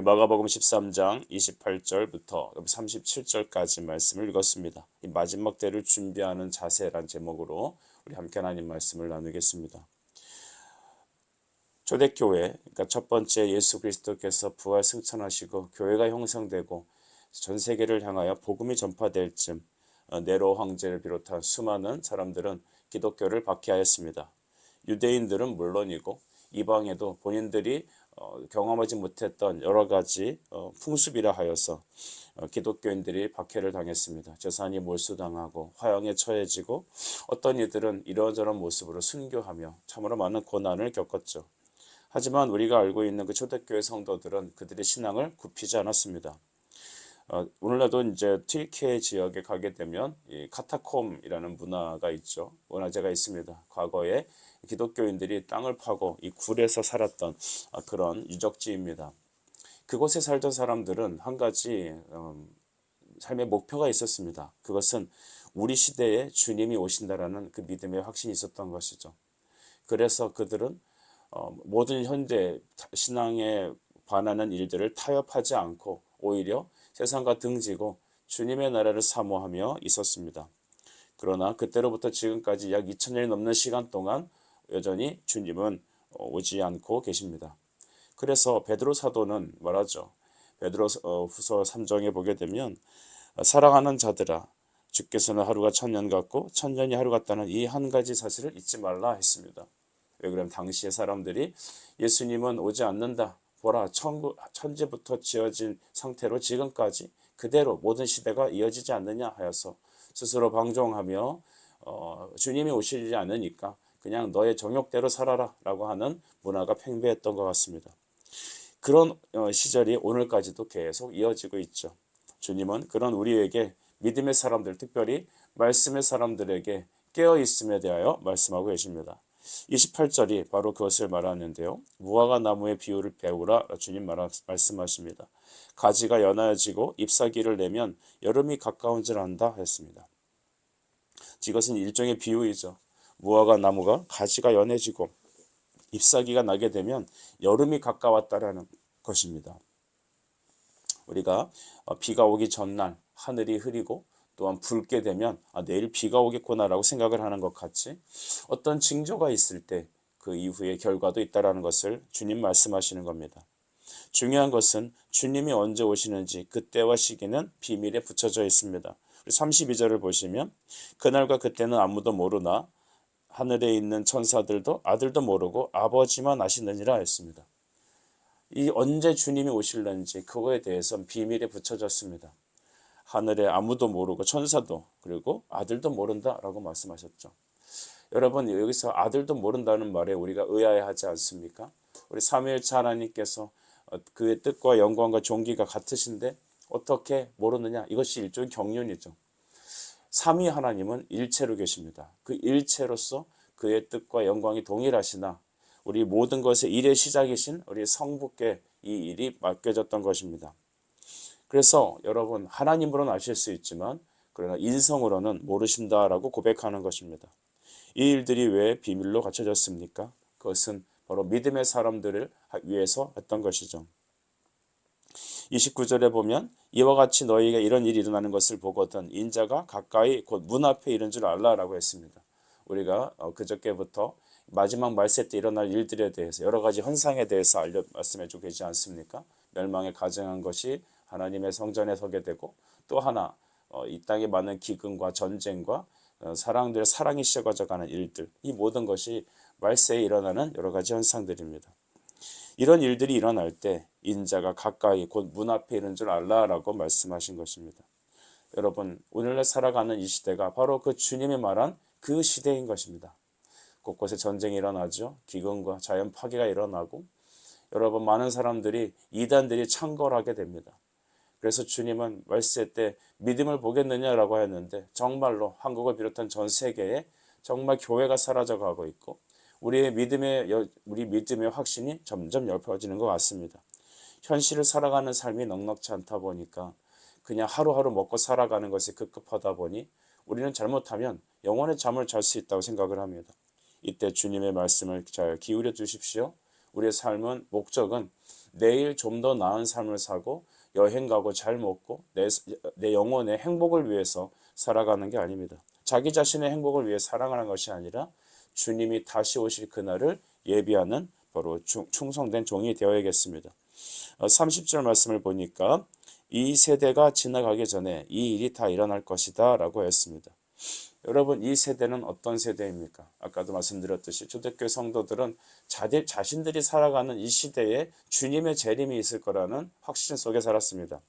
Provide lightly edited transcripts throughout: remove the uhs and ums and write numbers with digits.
마가복음 13장 28절부터 37절까지 말씀을 읽었습니다. 이 마지막 때를 준비하는 자세란 제목으로 우리 함께 하나님 말씀을 나누겠습니다. 초대교회, 그러니까 첫 번째 예수 그리스도께서 부활 승천하시고 교회가 형성되고 전 세계를 향하여 복음이 전파될 쯤 네로 황제를 비롯한 수많은 사람들은 기독교를 박해하였습니다. 유대인들은 물론이고 이방에도 본인들이 경험하지 못했던 여러 가지 풍습이라 하여서 기독교인들이 박해를 당했습니다. 재산이 몰수당하고 화형에 처해지고 어떤 이들은 이러저런 모습으로 순교하며 참으로 많은 고난을 겪었죠. 하지만 우리가 알고 있는 그 초대교회 성도들은 그들의 신앙을 굽히지 않았습니다. 오늘날도 이제 튀르키예 지역에 가게 되면 이 카타콤이라는 문화가 있죠. 문화재가 있습니다. 과거에 기독교인들이 땅을 파고 이 굴에서 살았던 그런 유적지입니다. 그곳에 살던 사람들은 한 가지 삶의 목표가 있었습니다. 그것은 우리 시대에 주님이 오신다라는 그 믿음의 확신이 있었던 것이죠. 그래서 그들은 모든 현대 신앙에 반하는 일들을 타협하지 않고 오히려 세상과 등지고 주님의 나라를 사모하며 있었습니다. 그러나 그때로부터 지금까지 약 2000년이 넘는 시간 동안 여전히 주님은 오지 않고 계십니다. 그래서 베드로 사도는 말하죠. 베드로후서 3장에 보게 되면 사랑하는 자들아 주께서는 하루가 1000년 같고 1000년이 하루 같다는 이 한 가지 사실을 잊지 말라 했습니다. 왜 그러면 당시의 사람들이 예수님은 오지 않는다. 보라 천지부터 지어진 상태로 지금까지 그대로 모든 시대가 이어지지 않느냐 하여서 스스로 방종하며 주님이 오시지 않으니까 그냥 너의 정욕대로 살아라 라고 하는 문화가 팽배했던 것 같습니다. 그런 시절이 오늘까지도 계속 이어지고 있죠. 주님은 그런 우리에게 믿음의 사람들, 특별히 말씀의 사람들에게 깨어있음에 대하여 말씀하고 계십니다. 28절이 바로 그것을 말하는데요. 무화과 나무의 비유를 배우라 주님 말씀하십니다. 가지가 연하여지고 잎사귀를 내면 여름이 가까운 줄 안다 했습니다. 이것은 일종의 비유이죠. 무화과 나무가 가지가 연해지고 잎사귀가 나게 되면 여름이 가까웠다라는 것입니다. 우리가 비가 오기 전날 하늘이 흐리고 또한 붉게 되면 내일 비가 오겠구나라고 생각을 하는 것 같이 어떤 징조가 있을 때 그 이후의 결과도 있다라는 것을 주님 말씀하시는 겁니다. 중요한 것은 주님이 언제 오시는지 그때와 시기는 비밀에 붙여져 있습니다. 32절을 보시면 그날과 그때는 아무도 모르나 하늘에 있는 천사들도 아들도 모르고 아버지만 아시느니라 했습니다. 이 언제 주님이 오실는지 그거에 대해서는 비밀에 붙여졌습니다. 하늘에 아무도 모르고 천사도 그리고 아들도 모른다라고 말씀하셨죠. 여러분 여기서 아들도 모른다는 말에 우리가 의아해하지 않습니까? 우리 삼위일체 하나님께서 그의 뜻과 영광과 존귀가 같으신데 어떻게 모르느냐? 이것이 일종의 경륜이죠. 삼위 하나님은 일체로 계십니다. 그 일체로서 그의 뜻과 영광이 동일하시나 우리 모든 것의 일의 시작이신 우리 성부께 이 일이 맡겨졌던 것입니다. 그래서 여러분 하나님으로는 아실 수 있지만 그러나 인성으로는 모르신다라고 고백하는 것입니다. 이 일들이 왜 비밀로 갖춰졌습니까? 그것은 바로 믿음의 사람들을 위해서 했던 것이죠. 29절에 보면 이와 같이 너희에게 이런 일이 일어나는 것을 보거든 인자가 가까이 곧 문 앞에 이른 줄 알라라고 했습니다. 우리가 그저께부터 마지막 말세 때 일어날 일들에 대해서 여러 가지 현상에 대해서 말씀해주고 계시지 않습니까? 멸망에 가증한 것이 하나님의 성전에 서게 되고 또 하나 이 땅에 많은 기근과 전쟁과 사랑들의 사랑이 씻어가져가는 일들, 이 모든 것이 말세에 일어나는 여러 가지 현상들입니다. 이런 일들이 일어날 때 인자가 가까이 곧 문 앞에 이른 줄 알라라고 말씀하신 것입니다. 여러분 오늘날 살아가는 이 시대가 바로 그 주님이 말한 그 시대인 것입니다. 곳곳에 전쟁이 일어나죠. 기근과 자연 파괴가 일어나고 여러분 많은 사람들이 이단들이 창궐하게 됩니다. 그래서 주님은 말세 때 믿음을 보겠느냐라고 했는데 정말로 한국을 비롯한 전 세계에 정말 교회가 사라져가고 있고 우리 믿음의 확신이 점점 엷어지는 것 같습니다. 현실을 살아가는 삶이 넉넉지 않다 보니까 그냥 하루하루 먹고 살아가는 것이 급급하다 보니 우리는 잘못하면 영원의 잠을 잘 수 있다고 생각을 합니다. 이때 주님의 말씀을 잘 기울여 주십시오. 우리의 삶은 목적은 내일 좀 더 나은 삶을 사고 여행 가고 잘 먹고 내 영혼의 행복을 위해서 살아가는 게 아닙니다. 자기 자신의 행복을 위해 살아가는 것이 아니라 주님이 다시 오실 그날을 예비하는 바로 충성된 종이 되어야겠습니다. 30절 말씀을 보니까 이 세대가 지나가기 전에 이 일이 다 일어날 것이다 라고 했습니다. 여러분, 이 세대는 어떤 세대입니까? 아까도 말씀드렸듯이 초대교회 성도들은 자신들이 살아가는 이 시대에 주님의 재림이 있을 거라는 확신 속에 살았습니다.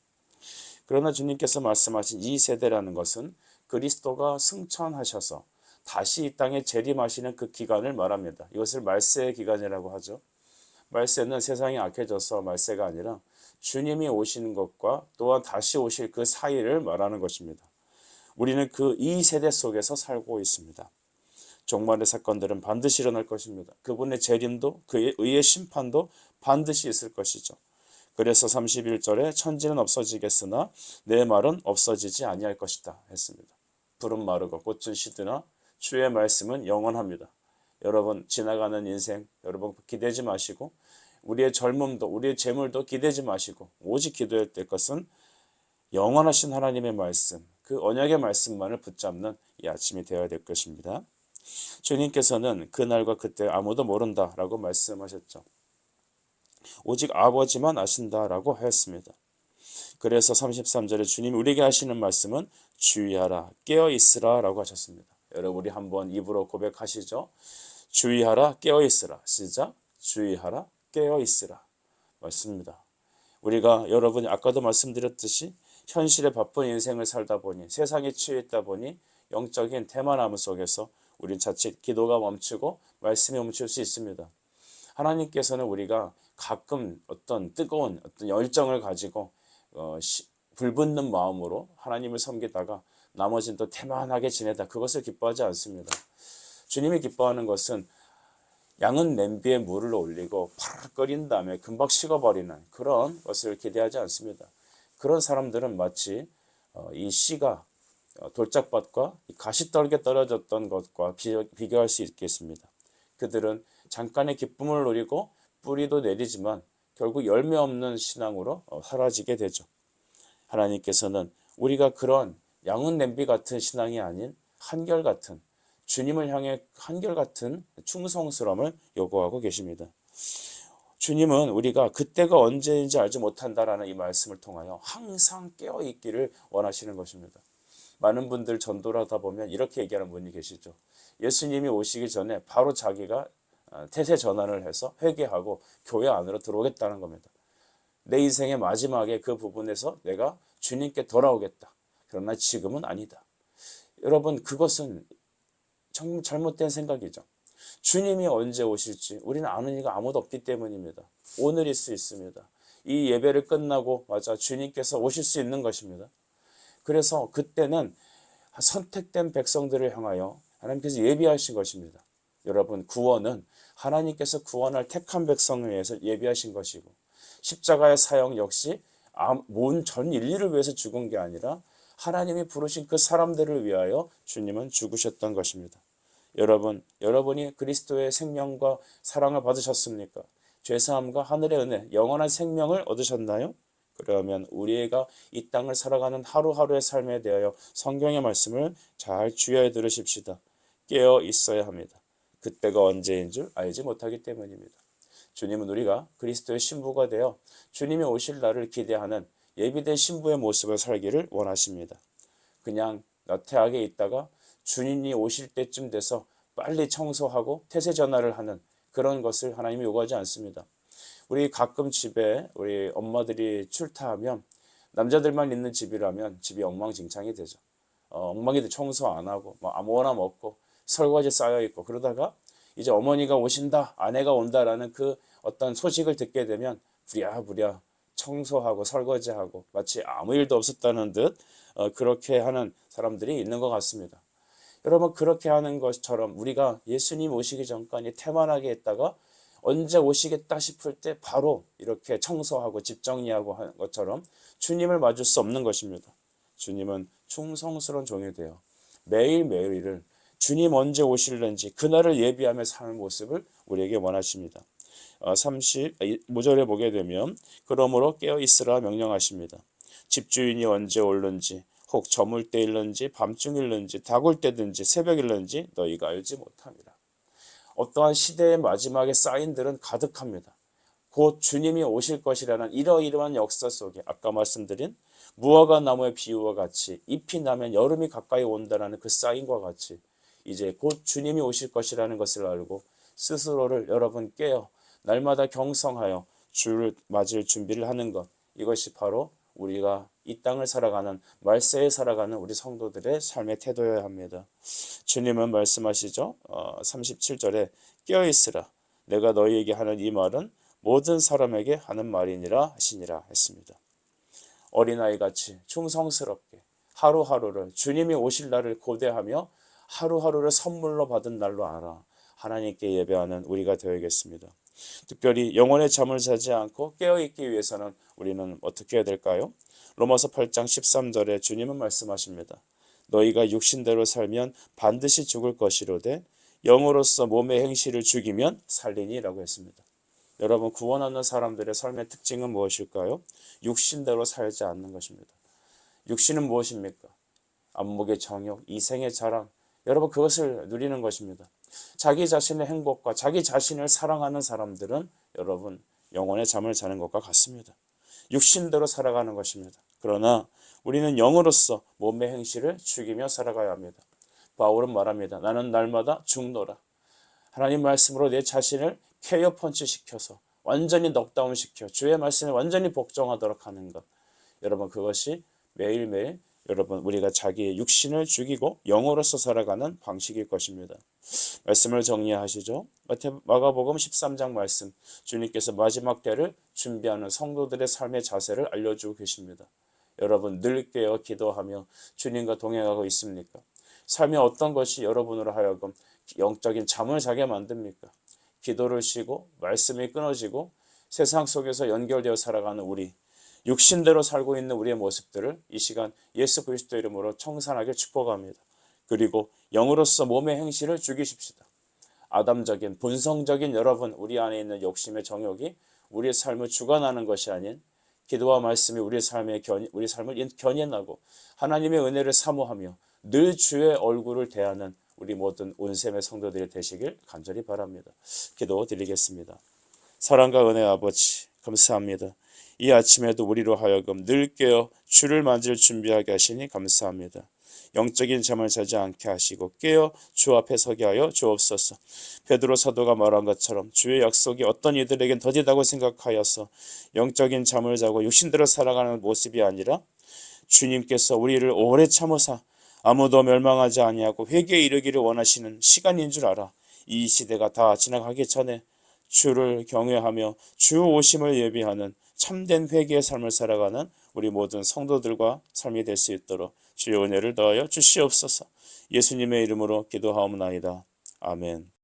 그러나 주님께서 말씀하신 이 세대라는 것은 그리스도가 승천하셔서 다시 이 땅에 재림하시는 그 기간을 말합니다. 이것을 말세의 기간이라고 하죠. 말세는 세상이 악해져서 말세가 아니라 주님이 오시는 것과 또한 다시 오실 그 사이를 말하는 것입니다. 우리는 그 이 세대 속에서 살고 있습니다. 종말의 사건들은 반드시 일어날 것입니다. 그분의 재림도 그의 의의 심판도 반드시 있을 것이죠. 그래서 31절에 천지는 없어지겠으나 내 말은 없어지지 아니할 것이다 했습니다. 풀은 마르고 꽃은 시드나 주의 말씀은 영원합니다. 여러분, 지나가는 인생 여러분 기대지 마시고 우리의 젊음도 우리의 재물도 기대지 마시고 오직 기도해야 될 것은 영원하신 하나님의 말씀, 그 언약의 말씀만을 붙잡는 이 아침이 되어야 될 것입니다. 주님께서는 그날과 그때 아무도 모른다라고 말씀하셨죠. 오직 아버지만 아신다라고 하였습니다. 그래서 33절에 주님이 우리에게 하시는 말씀은 주의하라 깨어있으라 라고 하셨습니다. 여러분, 우리 한번 입으로 고백하시죠. 주의하라 깨어있으라. 시작. 주의하라 깨어있으라. 맞습니다. 우리가 여러분이 아까도 말씀드렸듯이 현실의 바쁜 인생을 살다 보니 세상에 취해 있다 보니 영적인 대만함 속에서 우린 자칫 기도가 멈추고 말씀이 멈출 수 있습니다. 하나님께서는 우리가 가끔 어떤 뜨거운 어떤 열정을 가지고 불붙는 마음으로 하나님을 섬기다가 나머지는 또 태만하게 지내다 그것을 기뻐하지 않습니다. 주님이 기뻐하는 것은 양은 냄비에 물을 올리고 파르르 끓인 다음에 금방 식어버리는 그런 것을 기대하지 않습니다. 그런 사람들은 마치 이 씨가 돌짝밭과 가시떨게 떨어졌던 것과 비교할 수 있겠습니다. 그들은 잠깐의 기쁨을 누리고 뿌리도 내리지만 결국 열매 없는 신앙으로 사라지게 되죠. 하나님께서는 우리가 그런 양은 냄비 같은 신앙이 아닌 한결같은 주님을 향해 한결같은 충성스러움을 요구하고 계십니다. 주님은 우리가 그때가 언제인지 알지 못한다라는 이 말씀을 통하여 항상 깨어있기를 원하시는 것입니다. 많은 분들 전도를 하다 보면 이렇게 얘기하는 분이 계시죠. 예수님이 오시기 전에 바로 자기가 태세 전환을 해서 회개하고 교회 안으로 들어오겠다는 겁니다. 내 인생의 마지막에 그 부분에서 내가 주님께 돌아오겠다. 그러나 지금은 아니다. 여러분, 그것은 정말 잘못된 생각이죠. 주님이 언제 오실지 우리는 아는 이가 아무도 없기 때문입니다. 오늘일 수 있습니다. 이 예배를 끝나고 맞아 주님께서 오실 수 있는 것입니다. 그래서 그때는 선택된 백성들을 향하여 하나님께서 예비하신 것입니다. 여러분, 구원은 하나님께서 구원할 택한 백성을 위해서 예비하신 것이고 십자가의 사형 역시 전 인류를 위해서 죽은 게 아니라 하나님이 부르신 그 사람들을 위하여 주님은 죽으셨던 것입니다. 여러분이 그리스도의 생명과 사랑을 받으셨습니까? 죄사함과 하늘의 은혜, 영원한 생명을 얻으셨나요? 그러면 우리가 이 땅을 살아가는 하루하루의 삶에 대하여 성경의 말씀을 잘 주의하여 들으십시다. 깨어 있어야 합니다. 그때가 언제인 줄 알지 못하기 때문입니다. 주님은 우리가 그리스도의 신부가 되어 주님이 오실 날을 기대하는 예비된 신부의 모습을 살기를 원하십니다. 그냥 나태하게 있다가 주님이 오실 때쯤 돼서 빨리 청소하고 태세 전환을 하는 그런 것을 하나님이 요구하지 않습니다. 우리 가끔 집에 우리 엄마들이 출타하면 남자들만 있는 집이라면 집이 엉망진창이 되죠. 엉망이들 청소 안 하고 아무거나 먹고 설거지 쌓여 있고 그러다가 이제 어머니가 오신다, 아내가 온다라는 그 어떤 소식을 듣게 되면 부랴부랴 청소하고 설거지하고 마치 아무 일도 없었다는 듯 그렇게 하는 사람들이 있는 것 같습니다. 여러분, 그렇게 하는 것처럼 우리가 예수님 오시기 전까지 태만하게 했다가 언제 오시겠다 싶을 때 바로 이렇게 청소하고 집 정리하고 하는 것처럼 주님을 맞을 수 없는 것입니다. 주님은 충성스러운 종이 되어 매일매일을 주님 언제 오실는지 그날을 예비하며 사는 모습을 우리에게 원하십니다. 35절에 보게 되면 그러므로 깨어 있으라 명령하십니다. 집주인이 언제 올는지 혹 저물 때일는지 밤중일는지 다굴 때든지 새벽일는지 너희가 알지 못함이라. 어떠한 시대의 마지막에 사인들은 가득합니다. 곧 주님이 오실 것이라는 이러이러한 역사 속에 아까 말씀드린 무화과 나무의 비유와 같이 잎이 나면 여름이 가까이 온다는 그 사인과 같이 이제 곧 주님이 오실 것이라는 것을 알고 스스로를 여러분 깨어 날마다 경성하여 주를 맞을 준비를 하는 것, 이것이 바로 우리가 이 땅을 살아가는 말세에 살아가는 우리 성도들의 삶의 태도여야 합니다. 주님은 말씀하시죠. 37절에 깨어있으라. 내가 너희에게 하는 이 말은 모든 사람에게 하는 말이니라 하시니라 했습니다. 어린아이같이 충성스럽게 하루하루를 주님이 오실 날을 고대하며 하루하루를 선물로 받은 날로 알아 하나님께 예배하는 우리가 되어야겠습니다. 특별히 영혼의 잠을 자지 않고 깨어있기 위해서는 우리는 어떻게 해야 될까요? 로마서 8장 13절에 주님은 말씀하십니다. 너희가 육신대로 살면 반드시 죽을 것이로되 영으로서 몸의 행실을 죽이면 살리니라고 했습니다. 여러분, 구원하는 사람들의 삶의 특징은 무엇일까요? 육신대로 살지 않는 것입니다. 육신은 무엇입니까? 안목의 정욕, 이생의 자랑, 여러분 그것을 누리는 것입니다. 자기 자신의 행복과 자기 자신을 사랑하는 사람들은 여러분 영혼의 잠을 자는 것과 같습니다. 육신대로 살아가는 것입니다. 그러나 우리는 영으로서 몸의 행실을 죽이며 살아가야 합니다. 바울은 말합니다. 나는 날마다 죽노라. 하나님 말씀으로 내 자신을 케어 펀치 시켜서 완전히 넉다운 시켜 주의 말씀에 완전히 복종하도록 하는 것. 여러분 그것이 매일매일 여러분 우리가 자기의 육신을 죽이고 영으로서 살아가는 방식일 것입니다. 말씀을 정리하시죠. 마가복음 13장 말씀, 주님께서 마지막 때를 준비하는 성도들의 삶의 자세를 알려주고 계십니다. 여러분 늘 깨어 기도하며 주님과 동행하고 있습니까? 삶의 어떤 것이 여러분으로 하여금 영적인 잠을 자게 만듭니까? 기도를 쉬고 말씀이 끊어지고 세상 속에서 연결되어 살아가는 우리, 육신대로 살고 있는 우리의 모습들을 이 시간 예수 그리스도 이름으로 청산하게 축복합니다. 그리고 영으로서 몸의 행실을 죽이십시다. 아담적인 본성적인 여러분 우리 안에 있는 욕심의 정욕이 우리의 삶을 주관하는 것이 아닌 기도와 말씀이 우리 삶을 견인하고 하나님의 은혜를 사모하며 늘 주의 얼굴을 대하는 우리 모든 온셈의 성도들이 되시길 간절히 바랍니다. 기도 드리겠습니다. 사랑과 은혜 아버지 감사합니다. 이 아침에도 우리로 하여금 늘 깨어 주를 맞을 준비하게 하시니 감사합니다. 영적인 잠을 자지 않게 하시고 깨어 주 앞에 서게 하여 주옵소서. 베드로 사도가 말한 것처럼 주의 약속이 어떤 이들에겐 더디다고 생각하여서 영적인 잠을 자고 육신대로 살아가는 모습이 아니라 주님께서 우리를 오래 참으사 아무도 멸망하지 아니하고 회개에 이르기를 원하시는 시간인 줄 알아. 이 시대가 다 지나가기 전에 주를 경외하며 주 오심을 예비하는 참된 회개의 삶을 살아가는 우리 모든 성도들과 삶이 될 수 있도록 주의 은혜를 더하여 주시옵소서. 예수님의 이름으로 기도하옵나이다. 아멘.